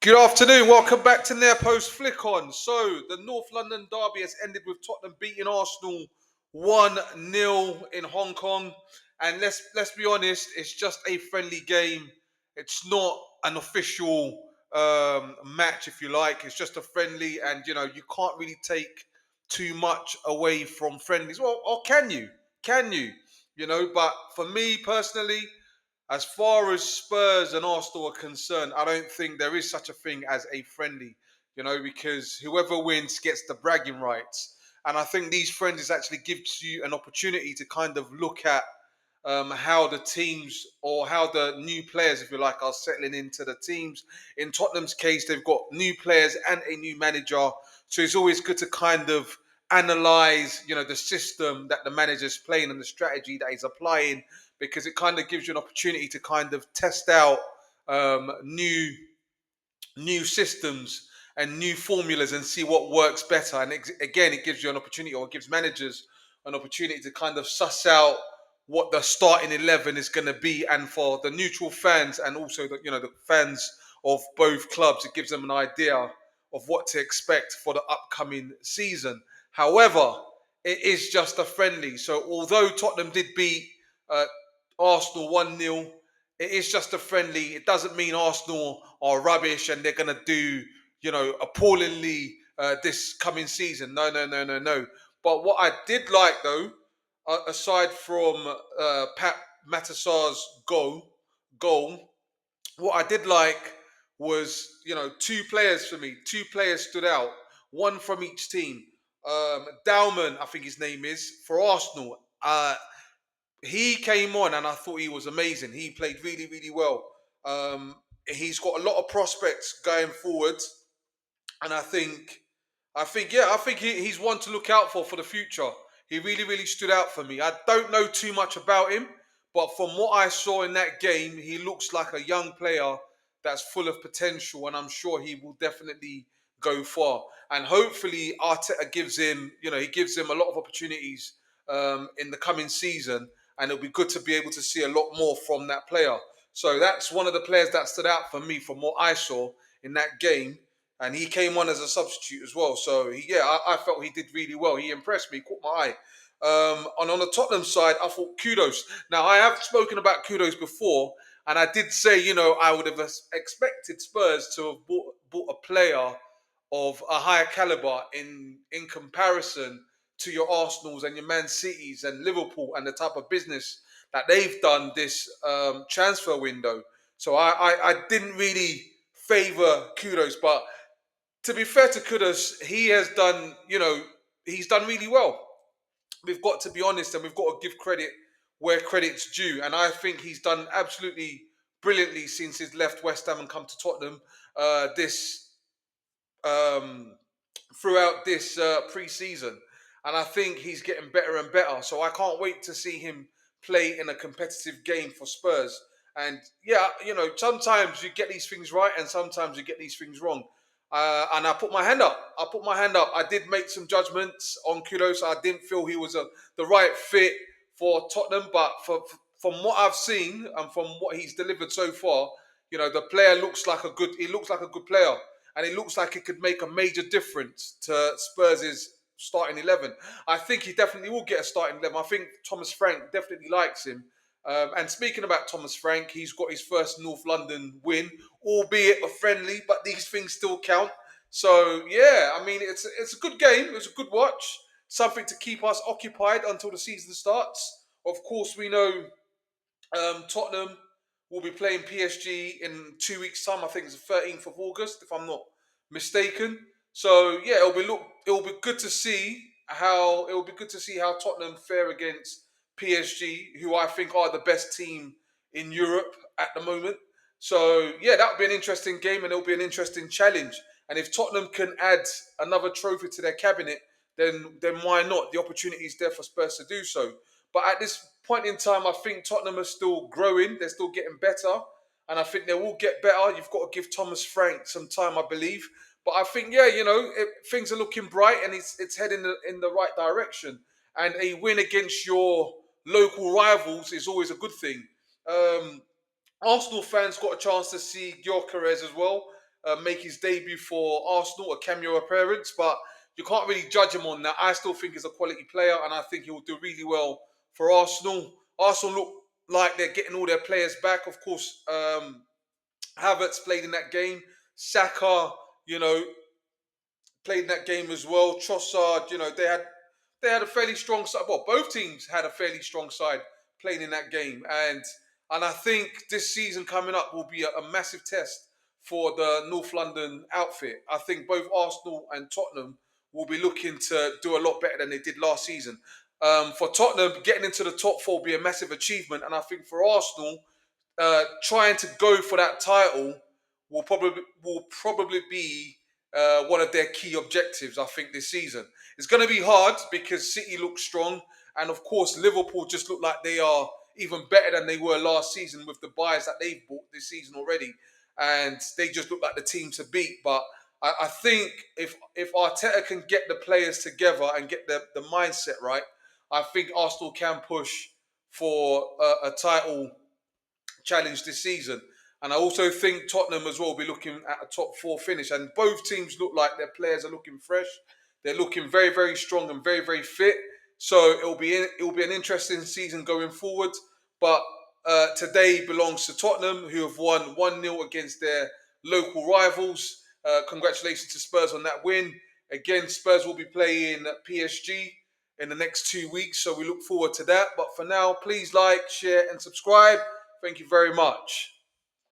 Good afternoon. Welcome back to Near Post Flick On. So, the North London derby has ended with Tottenham beating Arsenal 1-0 in Hong Kong. And let's be honest, it's just a friendly game. It's not an official match, if you like. It's just a friendly, and you can't really take too much away from friendlies. Well, or can you? Can you? But for me personally, as far as Spurs and Arsenal are concerned, I don't think there is such a thing as a friendly, because whoever wins gets the bragging rights. And I think these friendlies actually gives you an opportunity to kind of look at how the teams or how the new players, if you like, are settling into the teams. In Tottenham's case, they've got new players and a new manager. So it's always good to kind of analyze, the system that the manager's playing and the strategy that he's applying, because it kind of gives you an opportunity to kind of test out new systems and new formulas and see what works better. And again, it gives you an opportunity, or it gives managers an opportunity to kind of suss out what the starting 11 is going to be. And for the neutral fans and also the fans of both clubs, it gives them an idea of what to expect for the upcoming season. However, it is just a friendly. So although Tottenham did beat uh, Arsenal 1-0, it is just a friendly. It doesn't mean Arsenal are rubbish and they're going to do, appallingly this coming season. No, no, no, no, no. But what I did like, though, aside from Pat Matasar's goal, what I did like was, two players for me. Two players stood out, one from each team. Dowman, I think his name is, for Arsenal. He came on and I thought he was amazing. He played really, really well. He's got a lot of prospects going forward, and I think he's one to look out for the future. He really, really stood out for me. I don't know too much about him, but from what I saw in that game, he looks like a young player that's full of potential, and I'm sure he will definitely go far. And hopefully, Arteta gives him a lot of opportunities in the coming season, and it'll be good to be able to see a lot more from that player. So that's one of the players that stood out for me from what I saw in that game, and he came on as a substitute as well. So I felt he did really well. He impressed me, caught my eye. And on the Tottenham side, I thought kudos. Now I have spoken about kudos before, and I did say I would have expected Spurs to have bought a player of a higher caliber in comparison to your Arsenals and your Man Cities and Liverpool and the type of business that they've done this transfer window. So I didn't really favour Kudos, but to be fair to Kudos, he's done really well. We've got to be honest, and we've got to give credit where credit's due. And I think he's done absolutely brilliantly since he's left West Ham and come to Tottenham. This um, Throughout this pre-season, and I think he's getting better and better. So I can't wait to see him play in a competitive game for Spurs. And sometimes you get these things right, and sometimes you get these things wrong. And I put my hand up. I did make some judgments on Kudos. I didn't feel he was the right fit for Tottenham, but from what I've seen and from what he's delivered so far, the player looks like a good. He looks like a good player, and it looks like it could make a major difference to Spurs' starting 11. I think he definitely will get a starting 11. I think Thomas Frank definitely likes him. And speaking about Thomas Frank, he's got his first North London win, albeit a friendly, but these things still count. So yeah, I mean it's a good game. It's a good watch. Something to keep us occupied until the season starts. Of course, we know Tottenham will be playing PSG in 2 weeks' time. I think it's the 13th of August, if I'm not mistaken. So yeah, it'll be good to see how Tottenham fare against PSG, who I think are the best team in Europe at the moment. So yeah, that'll be an interesting game, and it'll be an interesting challenge. And if Tottenham can add another trophy to their cabinet, then why not? The opportunity is there for Spurs to do so. But at this point in time, I think Tottenham are still growing. They're still getting better. And I think they will get better. You've got to give Thomas Frank some time, I believe. But I think, things are looking bright, and it's heading in the right direction. And a win against your local rivals is always a good thing. Um, Arsenal fans got a chance to see Gyökeres as well. make his debut for Arsenal, a cameo appearance, but you can't really judge him on that. I still think he's a quality player, and I think he will do really well for Arsenal. Arsenal look like they're getting all their players back. Of course, Havertz played in that game. Saka, you know, played in that game as well. Trossard, they had a fairly strong side. Well, both teams had a fairly strong side playing in that game, and I think this season coming up will be a massive test for the North London outfit. I think both Arsenal and Tottenham will be looking to do a lot better than they did last season. For Tottenham, getting into the top four will be a massive achievement, and I think for Arsenal, trying to go for that title will probably be one of their key objectives. I think this season it's going to be hard because City look strong, and of course Liverpool just look like they are even better than they were last season with the buys that they've bought this season already, and they just look like the team to beat. But I think if Arteta can get the players together and get the mindset right, I think Arsenal can push for a title challenge this season. And I also think Tottenham as well will be looking at a top four finish. And both teams look like their players are looking fresh. They're looking very, very strong and very, very fit. So it'll be an interesting season going forward. But today belongs to Tottenham, who have won 1-0 against their local rivals. Congratulations to Spurs on that win. Again, Spurs will be playing PSG in the next 2 weeks. So we look forward to that. But for now, please like, share, and subscribe. Thank you very much.